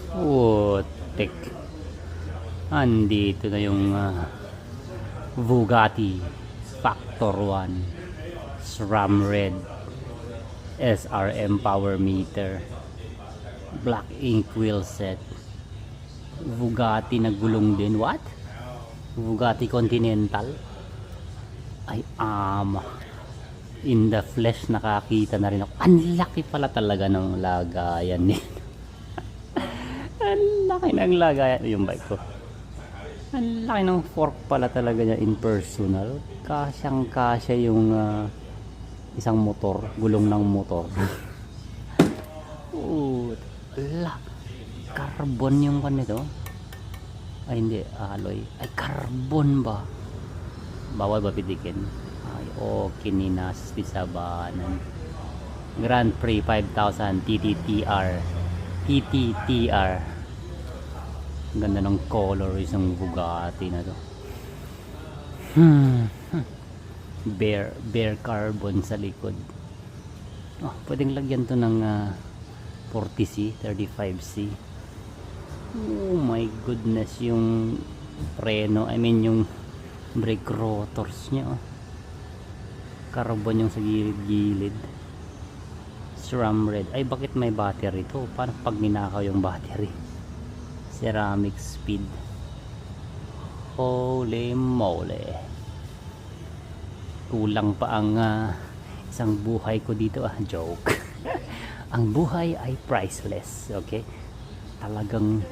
Putik. Andito na yung Bugatti Factor 1 SRAM Red SRM power meter, black ink wheel set, Bugatti na gulong din. What? Bugatti Continental? Ay in the flesh nakakita na rin ako. Ang laki pala talaga ng lagayan nito. Ang laki ng lagayan yung bike ko. Ang laki ng fork pala talaga niya in personal. Kasyang kasya yung isang motor, gulong ng motor. Carbon yung kanito. Ay hindi, alloy. Ay carbon ba? Bawal ba pitikin? Ay okay, ninas pisabanan. Grand Prix 5000 TTTR. Ganda ng color isang Bugatti na to. Bare carbon sa likod. Pwedeng lagyan to ng 40C, 35C. Oh my goodness, yung preno, I mean yung brake rotors nya. Carbon yung sa gilid-gilid. SRAM Red. Ay bakit may battery to? Paano pag ninakaw yung battery? Ceramic speed. Holy moly. Kulang pa ang isang buhay ko dito. Joke. Ang buhay ay priceless. Okay? Talagang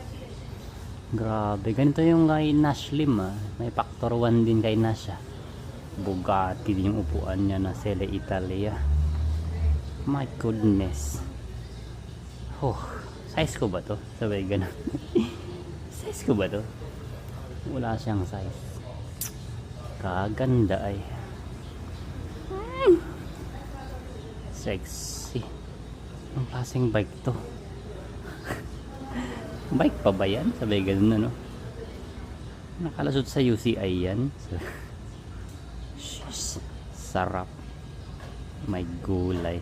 grabe. Ganito yung kay Nash Lim. May Factor 1 din kay Nash. Bugatti din yung upuan niya na Selle Italia. My goodness. Size ko ba to? Sabay ganun. Size ko ba to? Wala siyang size. Kaganda ay. Sexy. Ang klaseng bike to. Bike pa ba yan? Sabay ganun ano. Nakalasot sa UCI yan. Sarap. May gulay.